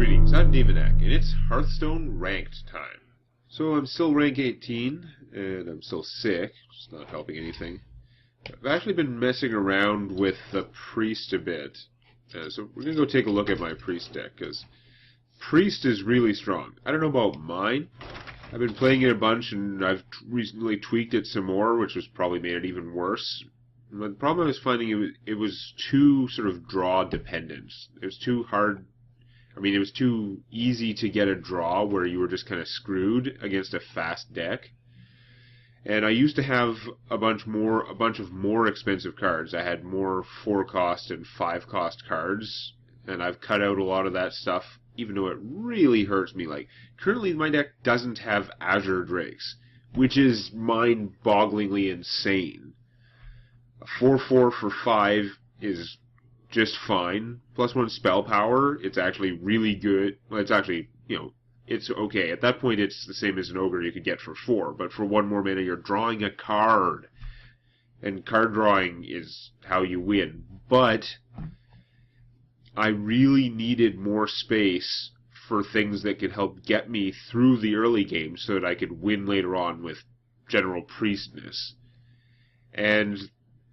Greetings, I'm Demonac, and it's Hearthstone ranked time. So I'm still rank 18, and I'm still sick, it's not helping anything. I've actually been messing around with the Priest a bit. So we're going to go take a look at my Priest deck, because Priest is really strong. I don't know about mine. I've been playing it a bunch, and I've recently tweaked it some more, which has probably made it even worse. But the problem I was finding, it was too sort of draw dependent. It was too hard. I mean, it was too easy to get a draw where you were just kind of screwed against a fast deck. And I used to have a bunch of more expensive cards. I had more 4-cost and 5-cost cards, and I've cut out a lot of that stuff, even though it really hurts me. Like, currently my deck doesn't have Azure Drakes, which is mind-bogglingly insane. A 4/4 for 5 is just fine. +1 spell power, it's actually really good. Well, it's actually, it's okay. At that point, it's the same as an ogre you could get for 4, but for 1 more mana, you're drawing a card. And card drawing is how you win. But I really needed more space for things that could help get me through the early game so that I could win later on with general priestness. And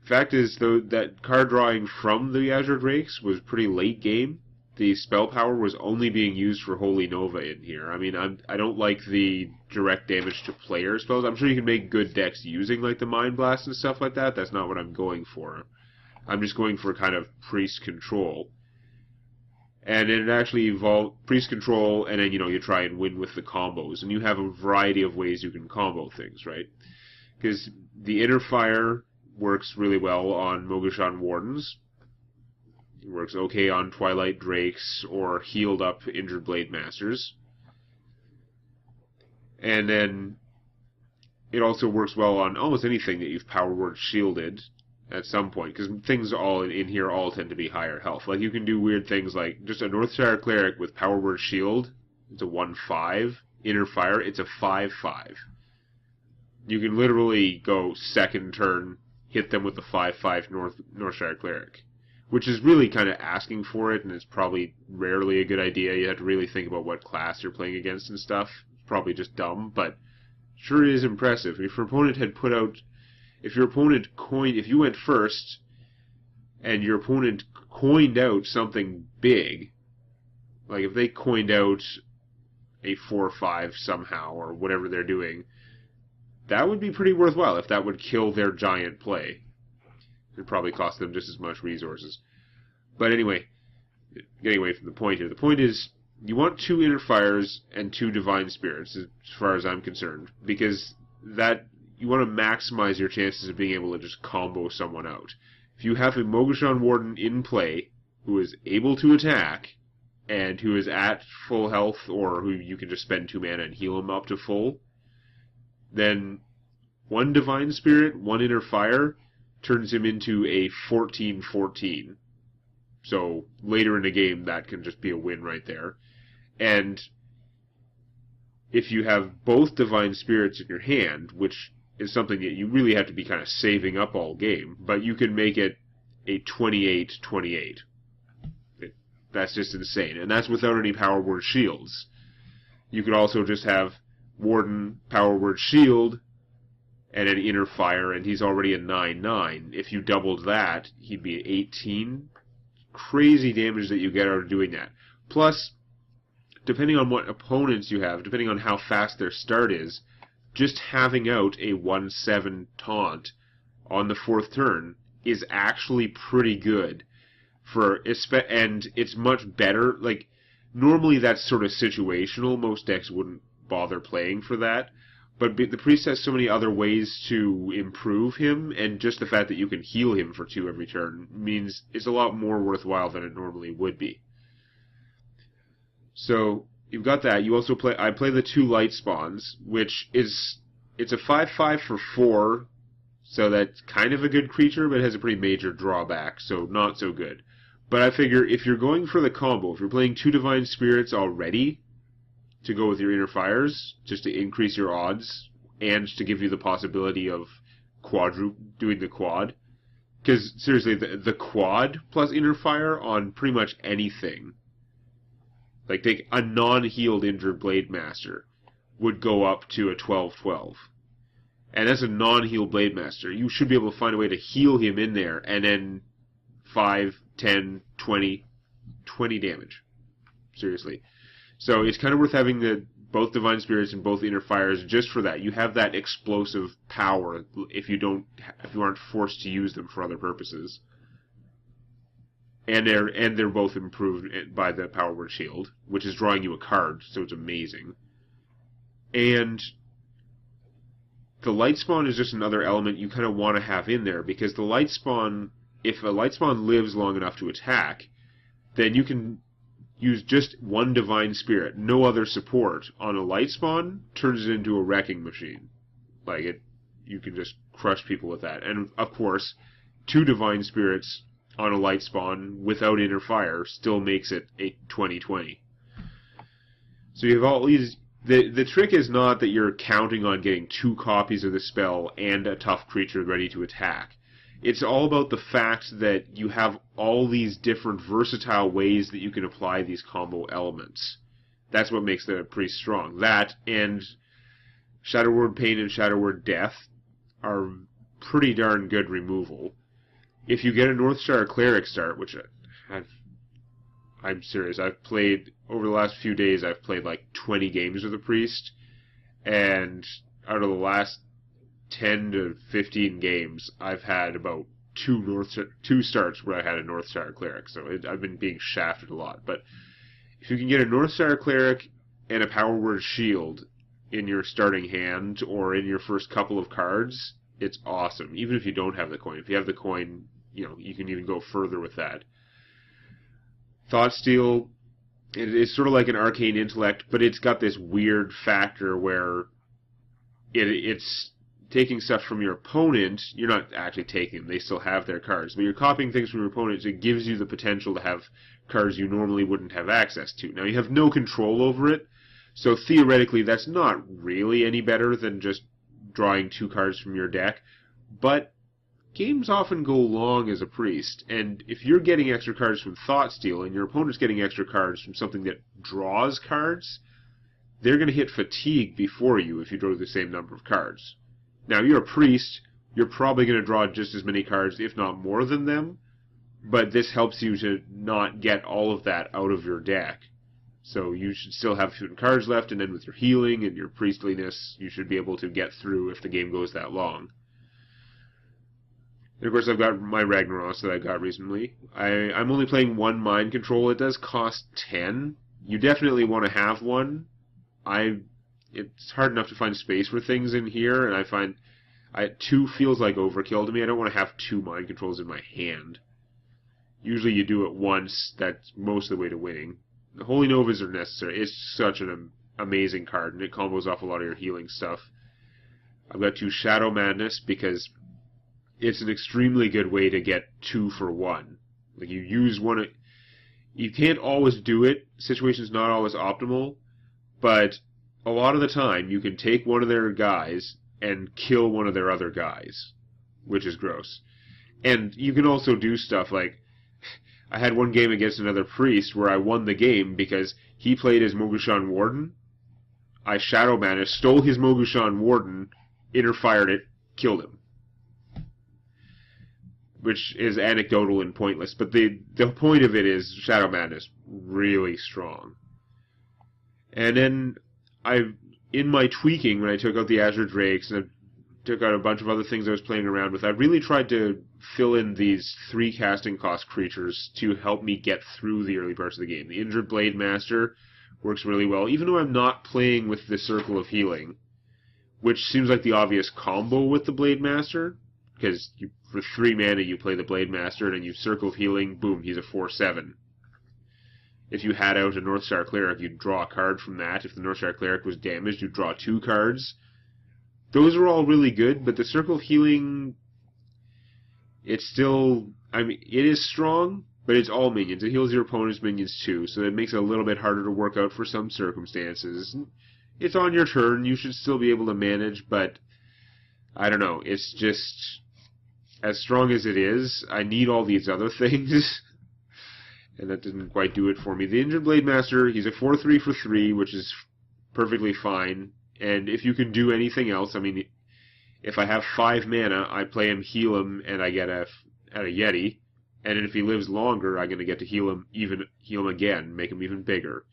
fact is, though, that card drawing from the Azure Drakes was pretty late game. The spell power was only being used for Holy Nova in here. I mean, I don't like the direct damage to player spells. I'm sure you can make good decks using like the Mind Blast and stuff like that. That's not what I'm going for. I'm just going for kind of priest control. And it actually evolved priest control, and then you try and win with the combos, and you have a variety of ways you can combo things, right? Because the Inner Fire works really well on Mogushan Wardens. It works okay on Twilight Drakes or healed up Injured Blade Masters. And then it also works well on almost anything that you've Power Word shielded at some point, because things all in here all tend to be higher health. Like, you can do weird things like just a Northshire Cleric with Power Word Shield. It's a 1/5. Inner Fire, it's a 5/5. You can literally go second turn, hit them with the 5/5 Northshire Cleric, which is really kind of asking for it, and it's probably rarely a good idea. You have to really think about what class you're playing against and stuff. It's probably just dumb, but sure is impressive. If your opponent had put out, if you went first, and your opponent coined out something big, like if they coined out a 4/5 somehow, or whatever they're doing, that would be pretty worthwhile if that would kill their giant play. It would probably cost them just as much resources. But anyway, getting away from the point here. The point is, you want 2 Inner Fires and 2 Divine Spirits, as far as I'm concerned, because that you want to maximize your chances of being able to just combo someone out. If you have a Mogushan Warden in play who is able to attack, and who is at full health, or who you can just spend 2 mana and heal him up to full, then 1 Divine Spirit, 1 Inner Fire turns him into a 14/14. So later in the game, that can just be a win right there. And if you have both Divine Spirits in your hand, which is something that you really have to be kind of saving up all game, but you can make it a 28/28. That's just insane. And that's without any Power Word shields. You could also just have Warden, Power Word Shield, and an Inner Fire, and he's already a 9/9. If you doubled that, he'd be 18. Crazy damage that you get out of doing that. Plus, depending on what opponents you have, depending on how fast their start is, just having out a 1/7 taunt on the 4th turn is actually pretty good. And it's much better. Like, normally that's sort of situational. Most decks wouldn't bother playing for that, but the priest has so many other ways to improve him, and just the fact that you can heal him for 2 every turn means it's a lot more worthwhile than it normally would be. So you've got that. You also I play the 2 light spawns, which it's a 5/5 for 4, so that's kind of a good creature, but it has a pretty major drawback, so not so good. But I figure if you're going for the combo, if you're playing 2 Divine Spirits already to go with your Inner Fires, just to increase your odds, and to give you the possibility of doing the quad. Because, seriously, the quad plus Inner Fire on pretty much anything Like, take a non-healed injured Blade Master would go up to a 12-12. And that's a non-healed Blade Master. You should be able to find a way to heal him in there, and then 5, 10, 20 damage. Seriously. So it's kind of worth having both Divine Spirits and both Inner Fires just for that. You have that explosive power if you aren't forced to use them for other purposes. And they're both improved by the Power Word Shield, which is drawing you a card, so it's amazing. And the Light Spawn is just another element you kind of want to have in there, because the Light Spawn, if a Light Spawn lives long enough to attack, then you can use just one Divine Spirit, no other support, on a Light Spawn, turns it into a wrecking machine. You can just crush people with that. And, of course, 2 Divine Spirits on a Light Spawn without Inner Fire still makes it a 20-20. So you have all these... The trick is not that you're counting on getting 2 copies of the spell and a tough creature ready to attack. It's all about the fact that you have all these different versatile ways that you can apply these combo elements. That's what makes the priest strong. That and Shadow Word Pain and Shadow Word Death are pretty darn good removal. If you get a Northstar Cleric start, which I'm serious, over the last few days, I've played like 20 games with a priest, and out of the last 10 to 15 games, I've had about 2 starts where I had a Northstar Cleric, so I've been being shafted a lot. But if you can get a Northstar Cleric and a Power Word Shield in your starting hand, or in your first couple of cards, it's awesome, even if you don't have the coin. If you have the coin, you can even go further with that. Thoughtsteal, it's sort of like an Arcane Intellect, but it's got this weird factor where it's taking stuff from your opponent. You're not actually taking them, they still have their cards, but you're copying things from your opponent, so it gives you the potential to have cards you normally wouldn't have access to. Now, you have no control over it, so theoretically that's not really any better than just drawing 2 cards from your deck, but games often go long as a priest, and if you're getting extra cards from Thoughtsteal and your opponent's getting extra cards from something that draws cards, they're going to hit fatigue before you if you draw the same number of cards. Now, you're a priest, you're probably going to draw just as many cards, if not more than them, but this helps you to not get all of that out of your deck. So you should still have 2 cards left, and then with your healing and your priestliness, you should be able to get through if the game goes that long. And of course, I've got my Ragnaros that I got recently. I'm only playing 1 Mind Control. It does cost 10. You definitely want to have one. It's hard enough to find space for things in here, and I find 2 feels like overkill to me. I don't want to have 2 Mind Controls in my hand. Usually you do it once. That's most of the way to winning. The Holy Novas are necessary. It's such an amazing card, and it combos off a lot of your healing stuff. I've got 2 Shadow Madness because it's an extremely good way to get 2 for 1. Like, you use one. You can't always do it. Situation's not always optimal, but a lot of the time you can take one of their guys and kill one of their other guys, which is gross. And you can also do stuff like, I had one game against another priest where I won the game because he played as Mogushan Warden. I Shadow Banished, stole his Mogushan Warden, interfired it, killed him. Which is anecdotal and pointless, but the point of it is Shadow Madness really strong. And then in my tweaking, when I took out the Azure Drakes and I took out a bunch of other things I was playing around with, I really tried to fill in these 3 casting cost creatures to help me get through the early parts of the game. The Injured Blade Master works really well, even though I'm not playing with the Circle of Healing, which seems like the obvious combo with the Blade Master, because for 3 mana you play the Blade Master, and then you Circle of Healing, boom, he's a 4/7. If you had out a Northstar Cleric, you'd draw a card from that. If the Northstar Cleric was damaged, you'd draw 2 cards. Those are all really good, but the Circle of Healing, it's still, it is strong, but it's all minions. It heals your opponent's minions too, so it makes it a little bit harder to work out for some circumstances. It's on your turn, you should still be able to manage, but I don't know, it's just, as strong as it is, I need all these other things. and that didn't quite do it for me. The Injured Blade Master, he's a 4/3 for 3, which is perfectly fine. And if you can do anything else, I mean, if I have 5 mana, I play him, heal him, and I get a Yeti. And if he lives longer, I'm going to get to heal him again, make him even bigger.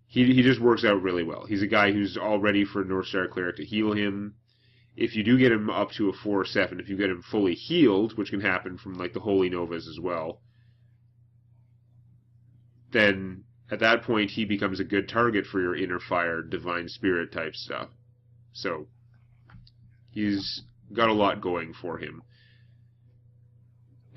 He just works out really well. He's a guy who's all ready for Northstar Cleric to heal him. If you do get him up to a 4/7, if you get him fully healed, which can happen from like the Holy Novas as well, then at that point he becomes a good target for your Inner Fire, Divine Spirit type stuff. So he's got a lot going for him.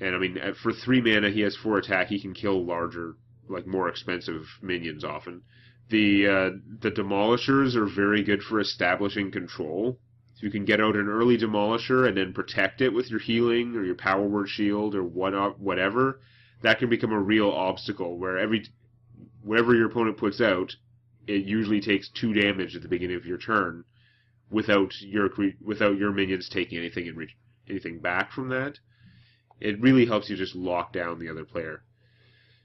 And I mean, for 3 mana, he has 4 attack. He can kill larger, like more expensive minions often. The Demolishers are very good for establishing control. So you can get out an early Demolisher and then protect it with your healing or your Power Word Shield or whatever. That can become a real obstacle where whatever your opponent puts out, it usually takes 2 damage at the beginning of your turn without your minions taking anything back from that. It really helps you just lock down the other player.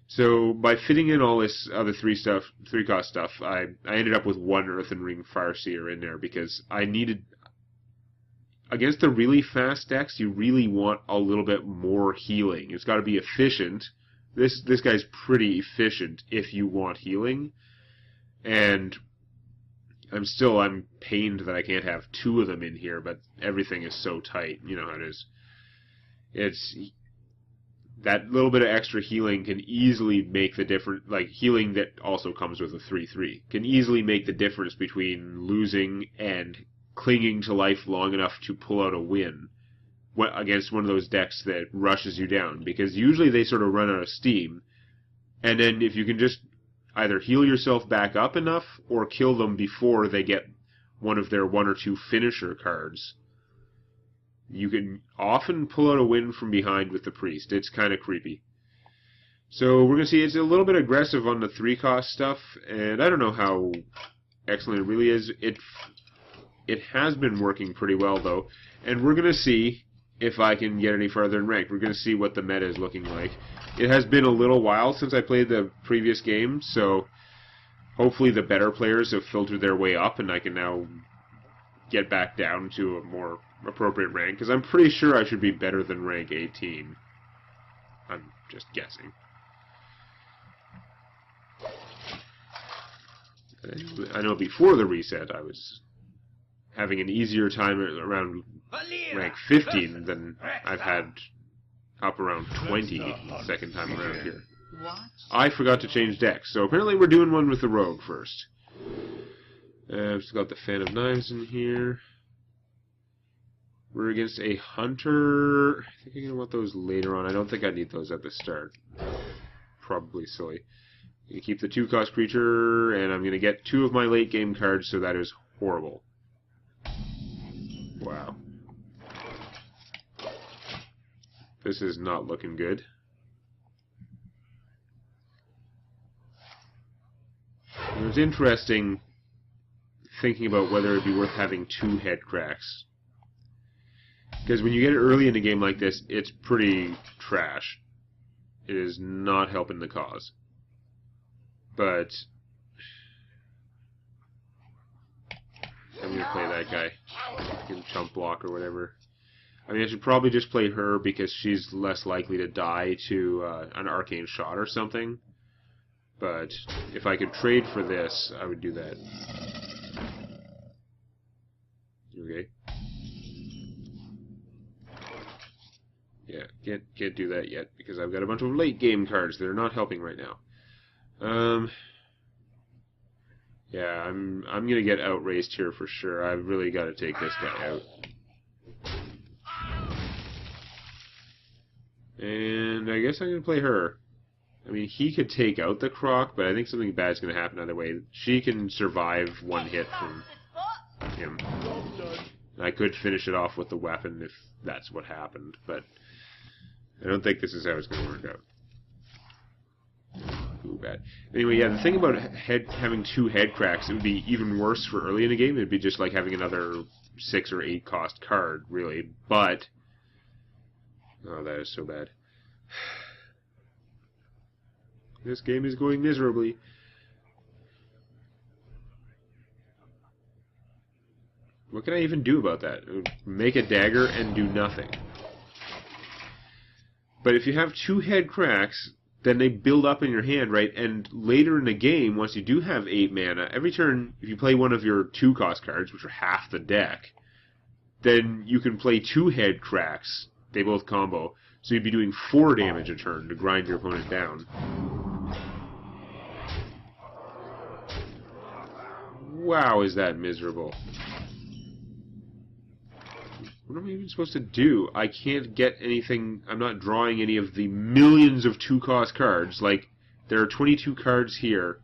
So by fitting in all this other 3-cost stuff, I ended up with 1 Earthen Ring Fireseer in there because I needed... Against the really fast decks, you really want a little bit more healing. It's got to be efficient. This guy's pretty efficient if you want healing. And I'm pained that I can't have 2 of them in here, but everything is so tight. You know how it is. It's that little bit of extra healing can easily make the difference. Like healing that also comes with a 3/3 can easily make the difference between losing and clinging to life long enough to pull out a win against one of those decks that rushes you down. Because usually they sort of run out of steam, and then if you can just either heal yourself back up enough or kill them before they get one of their 1 or 2 finisher cards, you can often pull out a win from behind with the Priest. It's kind of creepy. So we're going to see it's a little bit aggressive on the 3-cost stuff, and I don't know how excellent it really is. It has been working pretty well, though, and we're going to see if I can get any further in rank. We're going to see what the meta is looking like. It has been a little while since I played the previous game, so hopefully the better players have filtered their way up, and I can now get back down to a more appropriate rank, because I'm pretty sure I should be better than rank 18. I'm just guessing. I know before the reset I was having an easier time around rank 15 than I've had up around 20 the second time around here. I forgot to change decks, so apparently we're doing one with the Rogue first. I've still got the Fan of Knives in here. We're against a Hunter. I think I'm going to want those later on. I don't think I need those at the start. Probably silly. You keep the 2-cost creature, and I'm going to get 2 of my late game cards, so that is horrible. Wow. This is not looking good. It was interesting thinking about whether it'd be worth having 2 head cracks. Because when you get it early in a game like this, it's pretty trash. It is not helping the cause. But I'm going to play that guy. He can chump block or whatever. I mean, I should probably just play her because she's less likely to die to an Arcane Shot or something. But if I could trade for this, I would do that. Okay. Yeah, can't do that yet because I've got a bunch of late game cards that are not helping right now. Yeah, I'm gonna get outraced here for sure. I've really got to take this guy out. And I guess I'm gonna play her. I mean, he could take out the Croc, but I think something bad's gonna happen either way. She can survive 1 hit from him. I could finish it off with the weapon if that's what happened, but I don't think this is how it's going to work out. Ooh, bad. Anyway, yeah, the thing about having 2 head cracks, it would be even worse for early in the game. It would be just like having another 6 or 8 cost card, really. But, oh, that is so bad. This game is going miserably. What can I even do about that? Make a dagger and do nothing. But if you have 2 head cracks, then they build up in your hand, right? And later in the game, once you do have 8 mana, every turn, if you play one of your 2-cost cards, which are half the deck, then you can play 2 head cracks. They both combo. So you'd be doing 4 damage a turn to grind your opponent down. Wow, is that miserable. What am I even supposed to do? I can't get anything. I'm not drawing any of the millions of 2-cost cards. Like, there are 22 cards here,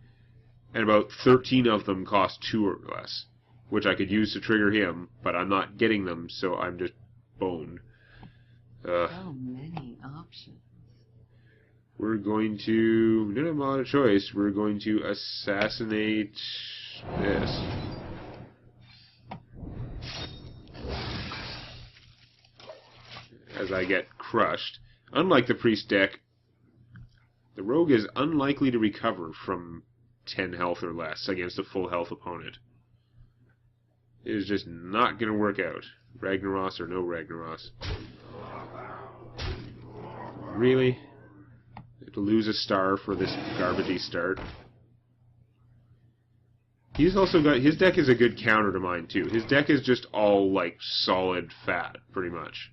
and about 13 of them cost 2 or less, which I could use to trigger him, but I'm not getting them, so I'm just boned. So many options. We're going to... We don't have a lot of choice. We're going to assassinate this. As I get crushed. Unlike the priest deck, the rogue is unlikely to recover from 10 health or less against a full health opponent. It is just not going to work out. Ragnaros or no Ragnaros. Really? I have to lose a star for this garbagey start. He's also got... His deck is a good counter to mine, too. His deck is just all, like, solid fat, pretty much.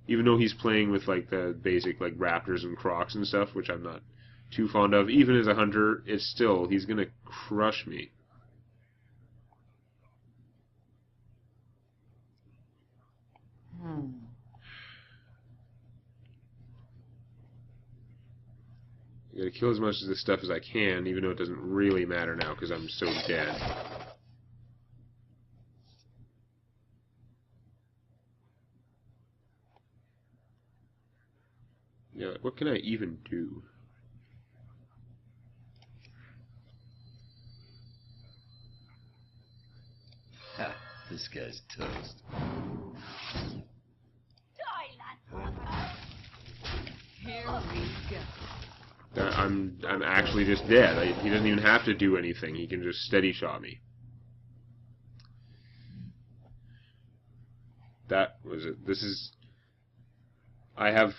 Even though he's playing with, like, the basic, like, raptors and crocs and stuff, which I'm not too fond of. Even as a hunter, it's still... He's gonna crush me. I gotta kill as much of this stuff as I can, even though it doesn't really matter now, because I'm so dead. Yeah, what can I even do? Ha, this guy's toast. Here we go. I'm actually just dead. He doesn't even have to do anything. He can just steady shot me. That was it. This is... I have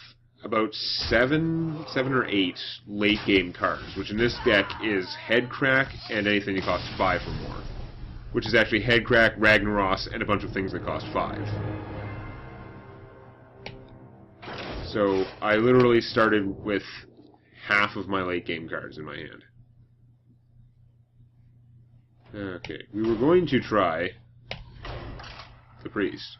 about 7 or 8 late game cards, which in this deck is Headcrack and anything that costs 5 or more. Which is actually Headcrack, Ragnaros, and a bunch of things that cost 5. So I literally started with half of my late game cards in my hand. Okay, we were going to try the priest.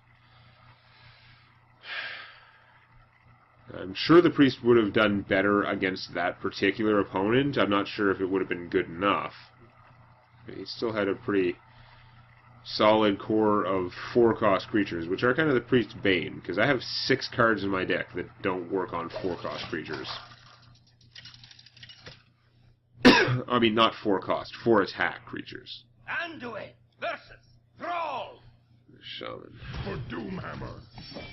I'm sure the priest would have done better against that particular opponent. I'm not sure if it would have been good enough. He still had a pretty solid core of 4-cost creatures, which are kind of the priest's bane, because I have 6 cards in my deck that don't work on 4-cost creatures. I mean, not 4-cost, 4-attack creatures. Anduin versus Thrall! Shaman. For Doomhammer.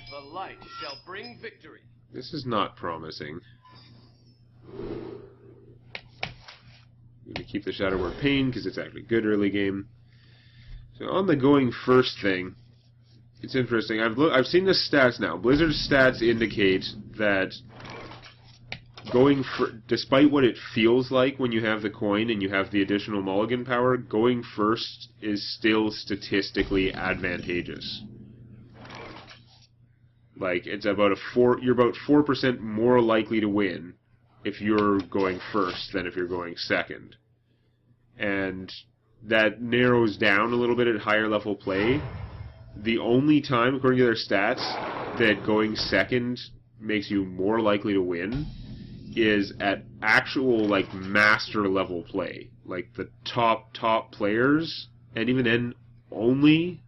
The light shall bring victory. This is not promising. I'm going to keep the Shadow Word Pain, because it's actually good early game. So on the going first thing, it's interesting. I've seen the stats now. Blizzard's stats indicate that despite what it feels like when you have the coin and you have the additional mulligan power, going first is still statistically advantageous. Like, it's about you're about 4% more likely to win if you're going first than if you're going second. And that narrows down a little bit at higher level play. The only time, according to their stats, that going second makes you more likely to win is at actual, like, master level play. Like, the top players, and even then, only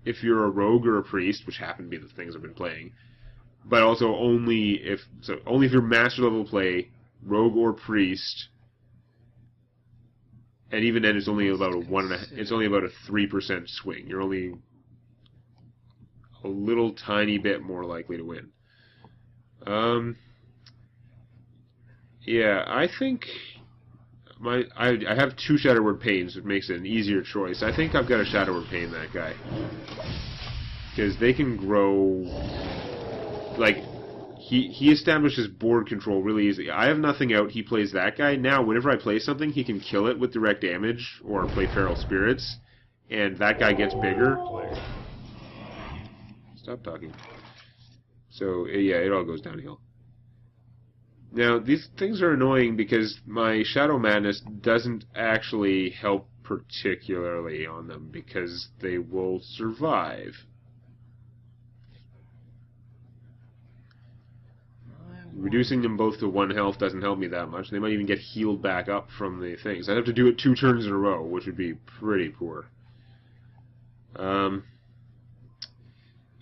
if you're a rogue or a priest, which happen to be the things I've been playing, but also only if you're master level play, rogue or priest, and even then it's only about a 3% swing. You're only a little tiny bit more likely to win. Yeah, I think I have 2 Shadowward Pains, which makes it an easier choice. I think I've got a Shadowward Pain that guy. Because they can grow... Like, he establishes board control really easily. I have nothing out, he plays that guy. Now, whenever I play something, he can kill it with direct damage, or play Feral Spirits, and that guy gets bigger. Stop talking. So, yeah, it all goes downhill. Now, these things are annoying because my Shadow Madness doesn't actually help particularly on them, because they will survive. Reducing them both to 1 health doesn't help me that much. They might even get healed back up from the things. I'd have to do it 2 turns in a row, which would be pretty poor. I'm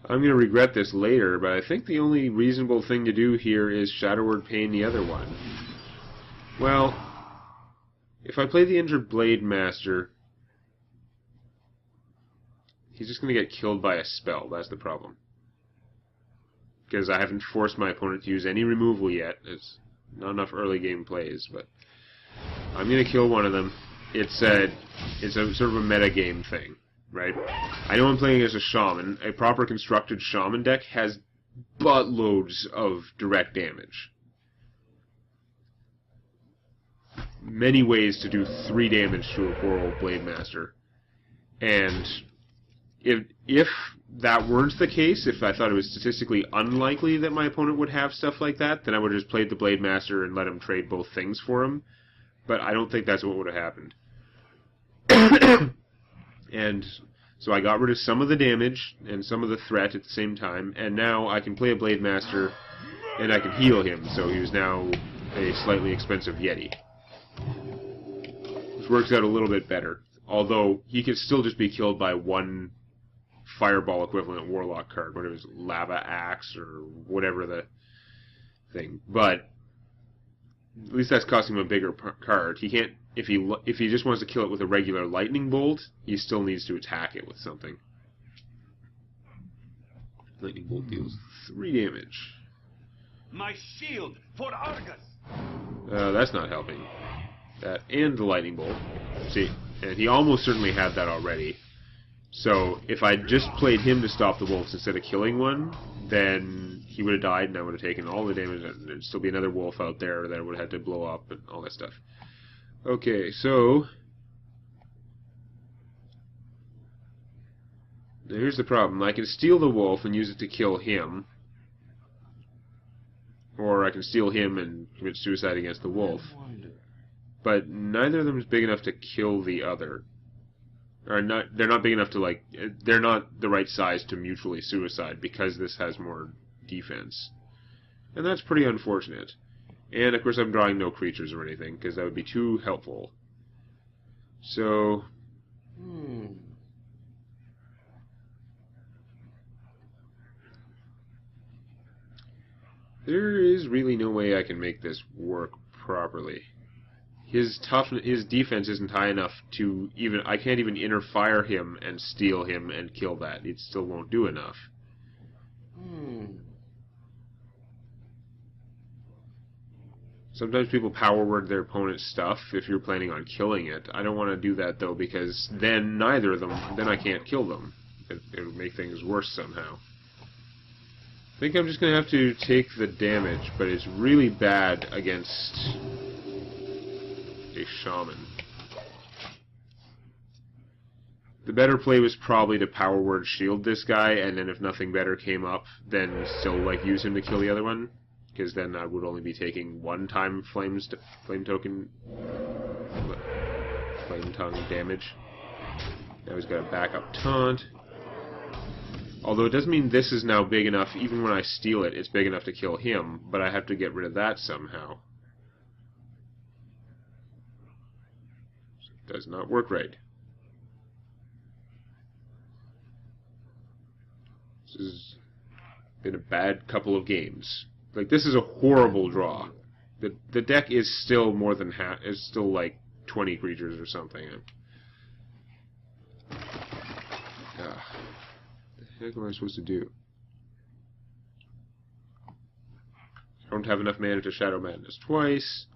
going to regret this later, but I think the only reasonable thing to do here is Shadowward Pain the other one. Well, if I play the Injured Blade Master, he's just going to get killed by a spell. That's the problem. Because I haven't forced my opponent to use any removal yet. It's not enough early game plays, but I'm going to kill one of them. It's a sort of a meta game thing, right? I know I'm playing as a shaman. A proper constructed shaman deck has buttloads of direct damage. Many ways to do 3 damage to a poor old Blade Master. And if that weren't the case, if I thought it was statistically unlikely that my opponent would have stuff like that, then I would have just played the Blade Master and let him trade both things for him. But I don't think that's what would have happened. And so I got rid of some of the damage and some of the threat at the same time, and now I can play a Blade Master and I can heal him, so he's now a slightly expensive Yeti. Which works out a little bit better. Although he could still just be killed by 1 Fireball equivalent Warlock card, whatever it was, Lava Axe or whatever the thing. But at least that's costing him a bigger card. He can't, if he just wants to kill it with a regular Lightning Bolt, he still needs to attack it with something. Lightning Bolt deals 3 damage. My shield for Argus. That's not helping. That and the Lightning Bolt. See, and he almost certainly had that already. So, if I just played him to stop the wolves instead of killing one, then he would have died and I would have taken all the damage, and there'd still be another wolf out there that would have had to blow up and all that stuff. Okay, so... now here's the problem. I can steal the wolf and use it to kill him. Or I can steal him and commit suicide against the wolf. But neither of them is big enough to kill the other. Or they're not big enough to, like, they're not the right size to mutually suicide because this has more defense. And that's pretty unfortunate. And, of course, I'm drawing no creatures or anything because that would be too helpful. So... there is really no way I can make this work properly. His defense isn't high enough to even... I can't even inner fire him and steal him and kill that. It still won't do enough. Sometimes people power word their opponent's stuff if you're planning on killing it. I don't want to do that, though, because then neither of them... then I can't kill them. It would make things worse somehow. I think I'm just going to have to take the damage, but it's really bad against... a shaman. The better play was probably to power word shield this guy, and then if nothing better came up, then still use him to kill the other one, because then I would only be taking 1 time flame tongue damage. Now he's got a backup taunt. Although it doesn't mean this is now big enough, even when I steal it, it's big enough to kill him, but I have to get rid of that somehow. Does not work right. This has been a bad couple of games. Like, this is a horrible draw. The deck is still more than half. It's still like 20 creatures or something. What the heck am I supposed to do? I don't have enough mana to Shadow Madness twice.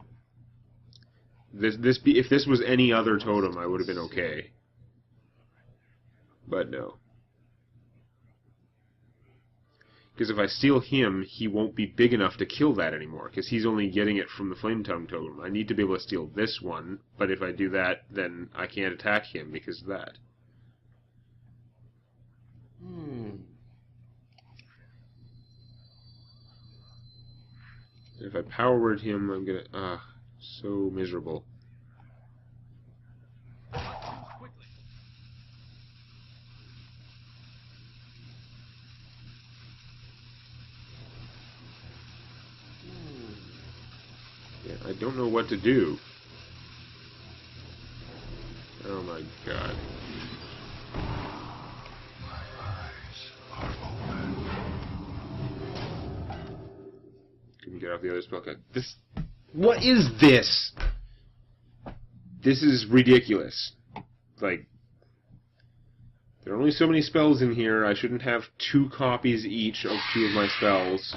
If this was any other totem, I would have been okay. But no. Because if I steal him, he won't be big enough to kill that anymore, because he's only getting it from the Flame Tongue totem. I need to be able to steal this one, but if I do that, then I can't attack him because of that. If I power word him, I'm gonna... so miserable. Yeah, I don't know what to do. Oh my god. Can we get off the other spell? This... What is this? This is ridiculous. Like, there are only so many spells in here. I shouldn't have 2 copies each of 2 of my spells.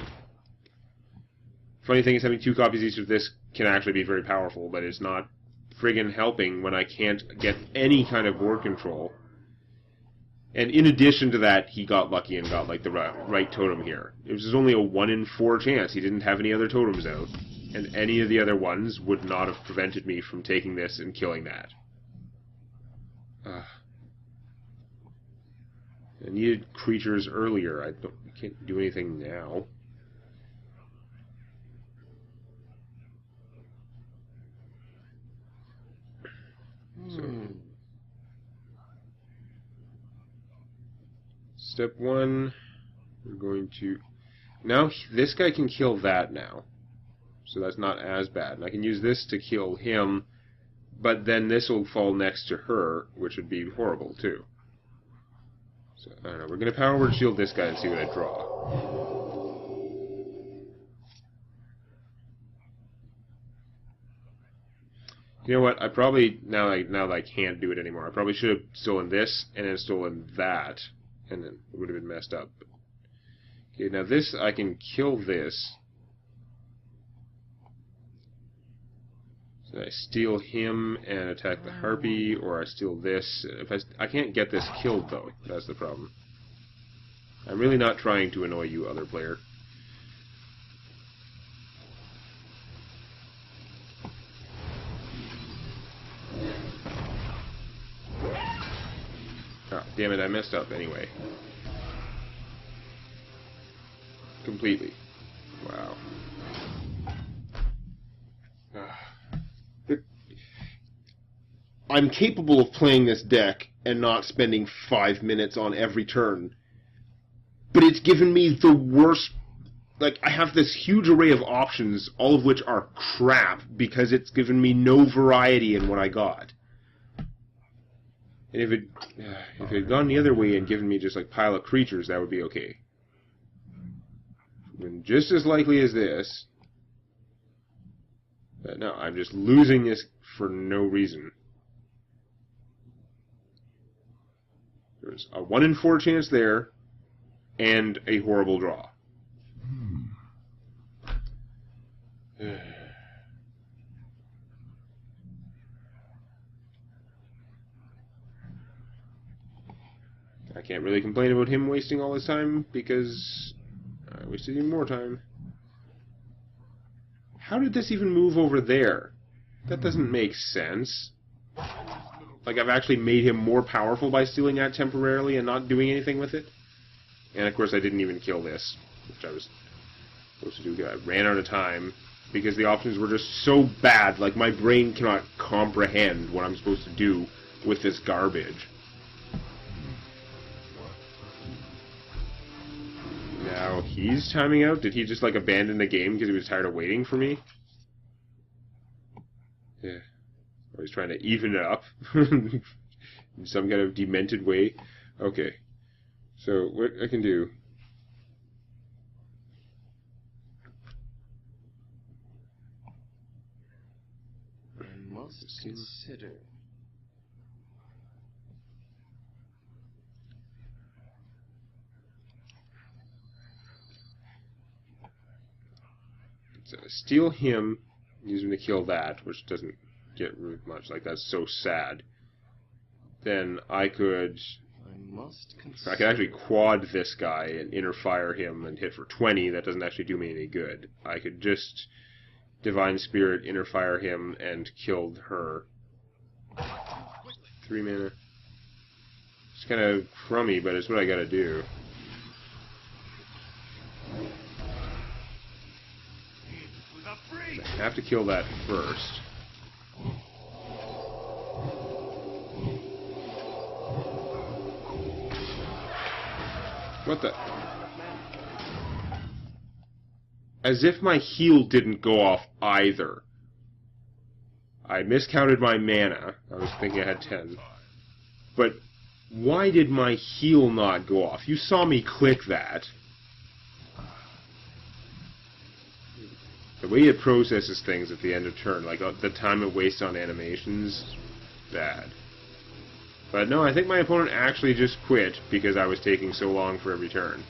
Funny thing is, having 2 copies each of this can actually be very powerful, but it's not friggin' helping when I can't get any kind of board control. And in addition to that, he got lucky and got like the right totem here. It was only a 1 in 4 chance. He didn't have any other totems out. And any of the other ones would not have prevented me from taking this and killing that. I needed creatures earlier. I can't do anything now. So, step 1, we're going to... Now, this guy can kill that now. So that's not as bad. And I can use this to kill him, but then this will fall next to her, which would be horrible, too. So, I don't know. We're going to Power Word Shield this guy and see what I draw. You know what? I probably, now that I can't do it anymore, I probably should have stolen this and then stolen that, and then it would have been messed up. Okay, now this, I can kill this. So I steal him and attack the Harpy, or I steal this. If I can't get this killed, though. That's the problem. I'm really not trying to annoy you, other player. Ah, damn it, I messed up anyway. Completely. Wow. I'm capable of playing this deck and not spending 5 minutes on every turn. But it's given me the worst... Like, I have this huge array of options, all of which are crap, because it's given me no variety in what I got. And if it had gone the other way and given me just, like, pile of creatures, that would be okay. And just as likely as this... But no, I'm just losing this for no reason. There's a 1 in 4 chance there, and a horrible draw. I can't really complain about him wasting all his time, because I wasted even more time. How did this even move over there? That doesn't make sense. Like, I've actually made him more powerful by stealing that temporarily and not doing anything with it. And, of course, I didn't even kill this, which I was supposed to do. I ran out of time because the options were just so bad. Like, my brain cannot comprehend what I'm supposed to do with this garbage. Now, he's timing out? Did he just, like, abandon the game because he was tired of waiting for me? Yeah. Or he's trying to even it up in some kind of demented way. Okay. So, what I can do... I must consider. So, steal him, use him to kill that, which doesn't get much. Like, that's so sad. Then I could actually quad this guy and inner fire him and hit for 20. That doesn't actually do me any good. I could just Divine Spirit, inner fire him, and kill her. 3 mana. It's kind of crummy, but it's what I gotta do. I have to kill that first. What the? As if my heal didn't go off either. I miscounted my mana. I was thinking I had 10. But why did my heal not go off? You saw me click that. The way it processes things at the end of turn, like the time it wastes on animations, bad. But no, I think my opponent actually just quit because I was taking so long for every turn.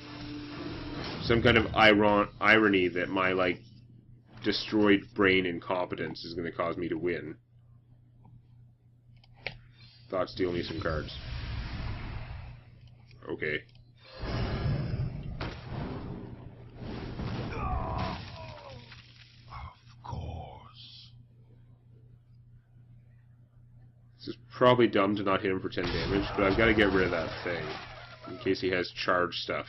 Some kind of irony that my, like, destroyed brain incompetence is going to cause me to win. Thought steal me some cards. Okay. Of course. This is probably dumb to not hit him for 10 damage, but I've got to get rid of that thing in case he has charge stuff.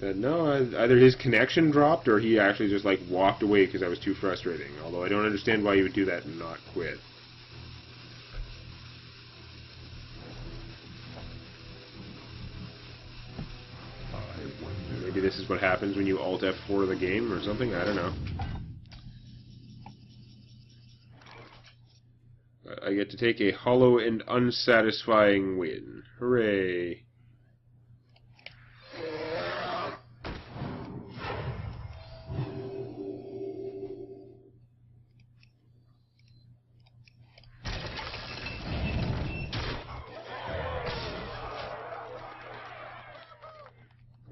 No, either his connection dropped or he actually just like walked away because I was too frustrating. Although I don't understand why you would do that and not quit. Maybe this is what happens when you Alt F4 the game or something, I don't know. I get to take a hollow and unsatisfying win. Hooray!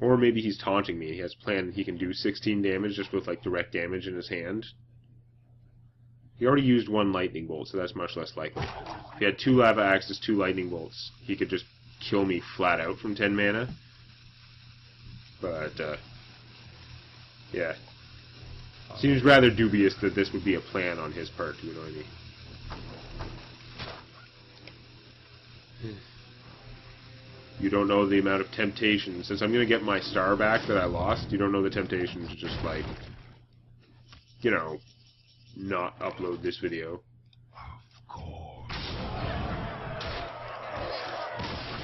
Or maybe he's taunting me. He has planned he can do 16 damage just with like direct damage in his hand. He already used 1 lightning bolt, so that's much less likely. If he had 2 lava axes, 2 lightning bolts, he could just kill me flat out from 10 mana. But, yeah. Seems rather dubious that this would be a plan on his part to annoy me. You don't know the amount of temptation. Since I'm going to get my star back that I lost, you don't know the temptation to just, like, you know, not upload this video. Of course.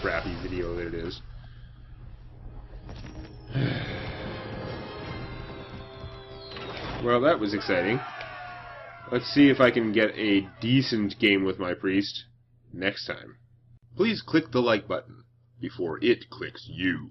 Crappy video, there it is. Well, that was exciting. Let's see if I can get a decent game with my priest next time. Please click the like button before it clicks you.